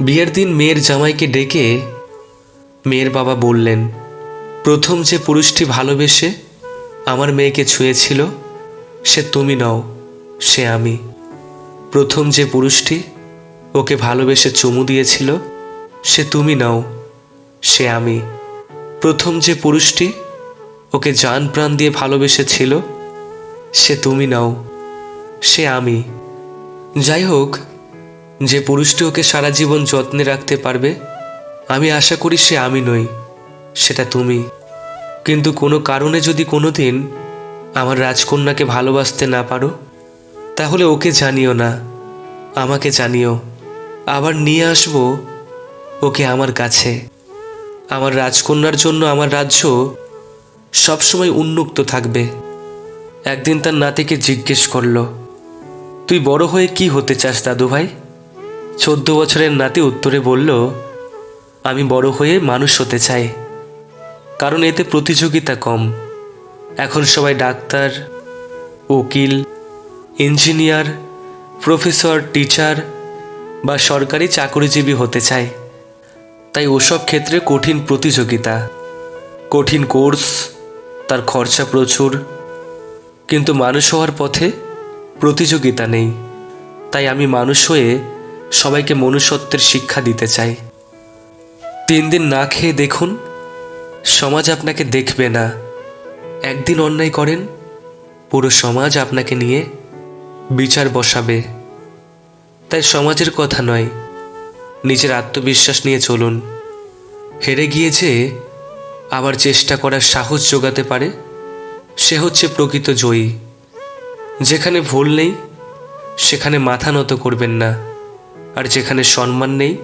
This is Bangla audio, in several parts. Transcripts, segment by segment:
বিয়ের দিন মেয়ের জামাইকে ডেকে মেয়ের বাবা বললেন, প্রথম যে পুরুষটি ভালোবেসে আমার মেয়েকে ছুঁয়েছিল সে তুমি নও, সে আমি। প্রথম যে পুরুষটি ওকে ভালোবেসে চুমু দিয়েছিল সে তুমি নও, সে আমি। প্রথম যে পুরুষটি ওকে জান প্রাণ দিয়ে ভালোবেসেছিল সে তুমি নও, সে আমি। যাই হোক, যে পুরুষটি ওকে সারা জীবন যত্নে রাখতে পারবে আমি আশা করি সে আমি নই, সেটা তুমি। কিন্তু কোনো কারণে যদি কোনোদিন আমার রাজকন্যাকে ভালোবাসতে না পারো তাহলে ওকে জানিও না, আমাকে জানিও। আবার নিয়ে আসবো ওকে আমার কাছে। আমার রাজকন্যার জন্য আমার রাজ্য সবসময় উন্মুক্ত থাকবে। একদিন তার নাতিকে জিজ্ঞেস করলো, তুই বড় হয়ে কি হতে চাস দাদু ভাই? 14 বছরের নাতি উত্তরে বলল, আমি বড় হয়ে মানুষ হতে চাই, কারণ এতে প্রতিযোগিতা কম। এখন সবাই ডাক্তার, উকিল, ইঞ্জিনিয়ার, প্রফেসর, টিচার বা সরকারি চাকরিজীবী হতে চায়। তাই ওসব ক্ষেত্রে কঠিন প্রতিযোগিতা, কঠিন কোর্স, তার খরচা প্রচুর। কিন্তু মানুষ হওয়ার পথে প্রতিযোগিতা নেই। তাই আমি মানুষ হয়ে সবাইকে মনুষ্যত্বের শিক্ষা দিতে চাই। 3 দিন না খেয়ে দেখুন, সমাজ আপনাকে দেখবে না। একদিন অন্যায় করেন, পুরো সমাজ আপনাকে নিয়ে বিচার বসাবে। তাই সমাজের কথা নয়, নিজের আত্মবিশ্বাস নিয়ে চলুন। হেরে গিয়ে যে আবার চেষ্টা করার সাহস জোগাতে পারে সে হচ্ছে প্রকৃত জয়ী। যেখানে ভুল নেই সেখানে মাথা নত করবেন না, আর যেখানে সম্মান নেই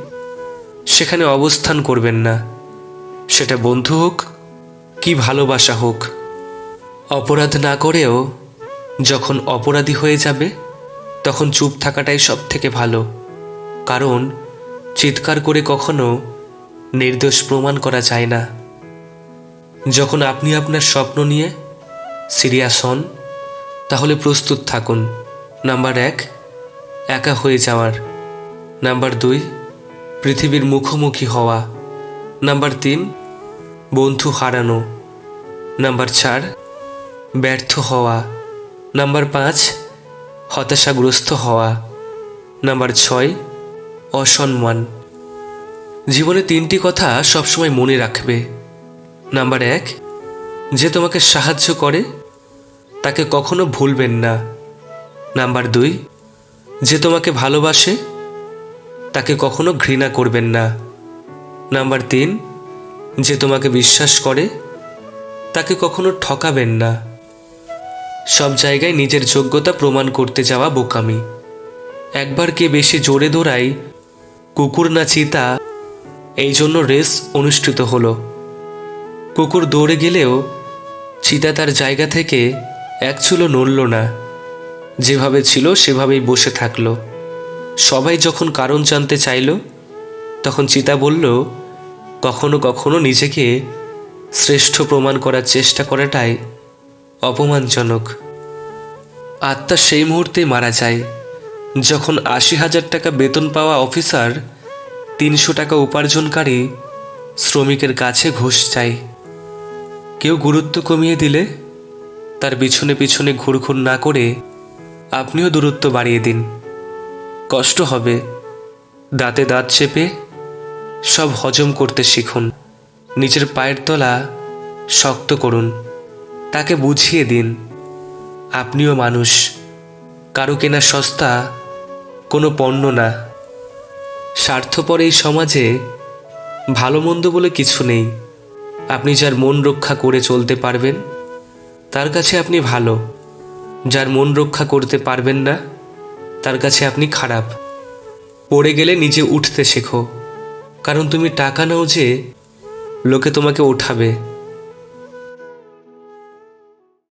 সেখানে অবস্থান করবেন না। সেটা বন্ধু হোক কি ভালোবাসা হোক। অপরাধ না করেও যখন অপরাধী হয়ে যাবে তখন চুপ থাকাটাই সব থেকে ভালো। কারণ চিৎকার করে কখনো নির্দোষ প্রমাণ করা যায় না। যখন আপনি আপনার স্বপ্ন নিয়ে সিরিয়াস হন তাহলে প্রস্তুত থাকুন। নাম্বার 1, একা হয়ে যাওয়ার। নাম্বার 2, পৃথিবীর মুখোমুখি হওয়া। নাম্বার 3, বন্ধু হারানো। নাম্বার 4, ব্যর্থ হওয়া। নাম্বার 5, হতাশাগ্রস্ত হওয়া। নাম্বার 6, অসম্মান। জীবনে 3টি কথা সবসময় মনে রাখবে। নাম্বার 1, যে তোমাকে সাহায্য করে তাকে কখনো ভুলবেন না। নাম্বার 2, যে তোমাকে ভালোবাসে তাকে কখনো ঘৃণা করবেন না। নাম্বার 3, যে তোমাকে বিশ্বাস করে তাকে কখনো ঠকাবেন না। সব জায়গায় নিজের যোগ্যতা প্রমাণ করতে যাওয়া বোকামি। একবার কে বেশি জোরে দৌড়ায়, কুকুর না চিতা, এই জন্য রেস অনুষ্ঠিত হলো। কুকুর দৌড়ে গেলেও চিতা তার জায়গা থেকে এক চুলো নড়ল না, যেভাবে ছিল সেভাবেই বসে থাকলো। সবাই যখন কারণ জানতে চাইল তখন চিতা বলল, কখনো কখনো নিজেকে শ্রেষ্ঠ প্রমাণ করার চেষ্টা করাটাই অপমানজনক। আত্মা সেই মুহূর্তে মারা যায় যখন 80,000 টাকা বেতন পাওয়া অফিসার 300 টাকা উপার্জনকারী শ্রমিকের কাছে ঘুষ চায়। কেউ গুরুত্ব কমিয়ে দিলে তার পিছনে পিছনে ঘুরঘুর না করে আপনিও দূরত্ব বাড়িয়ে দিন। কষ্ট হবে, দাঁতে দাঁত চেপে সব হজম করতে শিখুন। নিজের পায়ের তলা শক্ত করুন। তাকে বুঝিয়ে দিন আপনিও মানুষ, কারো কেনা সস্তা কোনো পণ্য না। স্বার্থপর এই সমাজে ভালো মন্দ বলে কিছু নেই। আপনি যার মন রক্ষা করে চলতে পারবেন তার কাছে আপনি ভালো, যার মন রক্ষা করতে পারবেন না তার কাছে আপনি খারাপ। পড়ে গেলে নিজে উঠতে শেখো, কারণ তুমি টাকা নাও যে লোকে তোমাকে ওঠাবে।